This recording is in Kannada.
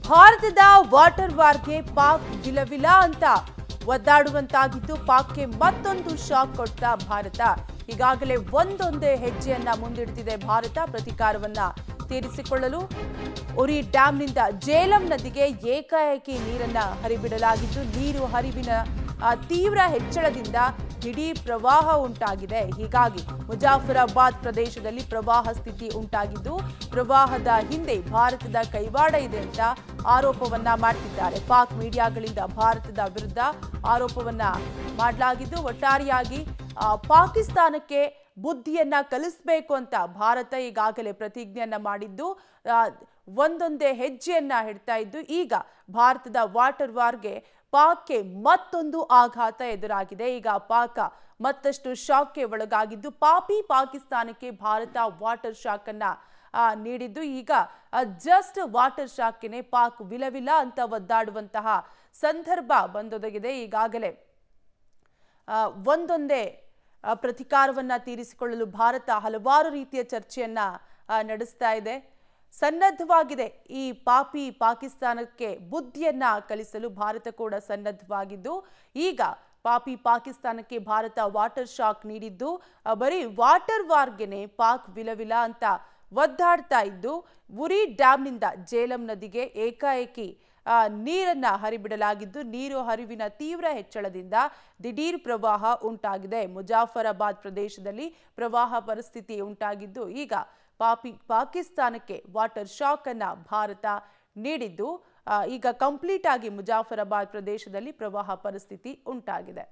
ಭಾರತದ ವಾಟರ್ ವಾರ್ಗೆ ಪಾಕ್ ವಿಲವಿಲ ಅಂತ ಒದ್ದಾಡುವಂತಾಗಿದ್ದು ಪಾಕ್ಗೆ ಮತ್ತೊಂದು ಶಾಕ್ ಕೊಟ್ಟ ಭಾರತ. ಈಗಾಗಲೇ ಒಂದೊಂದೇ ಹೆಜ್ಜೆಯನ್ನ ಮುಂದಿಡ್ತಿದೆ ಭಾರತ. ಪ್ರತೀಕಾರವನ್ನ ತೀರಿಸಿಕೊಳ್ಳಲು ಉರಿ ಡ್ಯಾಂನಿಂದ ಜೇಲಂ ನದಿಗೆ ಏಕಾಏಕಿ ನೀರನ್ನ ಹರಿಬಿಡಲಾಗಿದ್ದು ನೀರು ಹರಿವಿನ ತೀವ್ರ ಹೆಚ್ಚಳದಿಂದ ದಿಢೀರ್ ಪ್ರವಾಹ ಉಂಟಾಗಿದೆ. ಹೀಗಾಗಿ ಮುಜಾಫರಾಬಾದ್ ಪ್ರದೇಶದಲ್ಲಿ ಪ್ರವಾಹ ಸ್ಥಿತಿ ಉಂಟಾಗಿದ್ದು ಪ್ರವಾಹದ ಹಿಂದೆ ಭಾರತದ ಕೈವಾಡ ಇದೆ ಅಂತ ಆರೋಪವನ್ನ ಮಾಡ್ತಿದ್ದಾರೆ. ಪಾಕ್ ಮೀಡಿಯಾಗಳಿಂದ ಭಾರತದ ವಿರುದ್ಧ ಆರೋಪವನ್ನ ಮಾಡಲಾಗಿದ್ದು ಒಟ್ಟಾರೆಯಾಗಿ ಪಾಕಿಸ್ತಾನಕ್ಕೆ ಬುದ್ಧಿಯನ್ನ ಕಲಿಸಬೇಕು ಅಂತ ಭಾರತ ಈಗಾಗಲೇ ಪ್ರತಿಜ್ಞೆಯನ್ನ ಮಾಡಿದ್ದು ಒಂದೊಂದೇ ಹೆಜ್ಜೆಯನ್ನ ಇಡ್ತಾ ಇದ್ದು ಈಗ ಭಾರತದ ವಾಟರ್ ವಾರ್ಗೆ ಪಾಕ್ಗೆ ಮತ್ತೊಂದು ಆಘಾತ ಎದುರಾಗಿದೆ. ಈಗ ಪಾಕ್ ಮತ್ತಷ್ಟು ಶಾಕ್ಗೆ ಒಳಗಾಗಿದ್ದು ಪಾಕಿಸ್ತಾನಕ್ಕೆ ಭಾರತ ವಾಟರ್ ಶಾಕ್ ಅನ್ನ ನೀಡಿದ್ದು ಈಗ ಜಸ್ಟ್ ವಾಟರ್ ಶಾಕ್ಗೆ ಪಾಕ್ ವಿಲವಿಲ ಅಂತ ಒದ್ದಾಡುವಂತಹ ಸಂದರ್ಭ ಬಂದೊದಗಿದೆ. ಈಗಾಗಲೇ ಒಂದೊಂದೇ ಪ್ರತೀಕಾರವನ್ನ ತೀರಿಸಿಕೊಳ್ಳಲು ಭಾರತ ಹಲವಾರು ರೀತಿಯ ಚರ್ಚೆಯನ್ನ ನಡೆಸ್ತಾ ಇದೆ, ಸನ್ನದ್ಧವಾಗಿದೆ. ಈ ಪಾಕಿಸ್ತಾನಕ್ಕೆ ಬುದ್ಧಿಯನ್ನ ಕಲಿಸಲು ಭಾರತ ಕೂಡ ಸನ್ನದ್ಧವಾಗಿದ್ದು ಈಗ ಪಾಕಿಸ್ತಾನಕ್ಕೆ ಭಾರತ ವಾಟರ್ ಶಾಕ್ ನೀಡಿದ್ದು ಬರೀ ವಾಟರ್ ವಾರ್ಗೆನೆ ಪಾಕ್ ವಿಲವಿಲ ಅಂತ ಒದ್ದಾಡ್ತಾ ಇದ್ದು ಉರಿ ಡ್ಯಾಂನಿಂದ ಜೇಲಂ ನದಿಗೆ ಏಕಾಏಕಿ ನೀರನ್ನ ಹರಿಬಿಡಲಾಗಿದ್ದು ನೀರು ಹರಿವಿನ ತೀವ್ರ ಹೆಚ್ಚಳದಿಂದ ದಿಢೀರ್ ಪ್ರವಾಹ ಉಂಟಾಗಿದೆ. ಮುಜಾಫರಾಬಾದ್ ಪ್ರದೇಶದಲ್ಲಿ ಪ್ರವಾಹ ಪರಿಸ್ಥಿತಿ ಉಂಟಾಗಿದ್ದು ಈಗ ಪಾಕಿಸ್ತಾನಕ್ಕೆ ವಾಟರ್ ಶಾಕ್ ಅನ್ನ ಭಾರತ ನೀಡಿದ್ದು ಈಗ ಕಂಪ್ಲೀಟ್ ಆಗಿ ಮುಜಾಫರಾಬಾದ್ ಪ್ರದೇಶದಲ್ಲಿ ಪ್ರವಾಹ ಪರಿಸ್ಥಿತಿ ಉಂಟಾಗಿದೆ.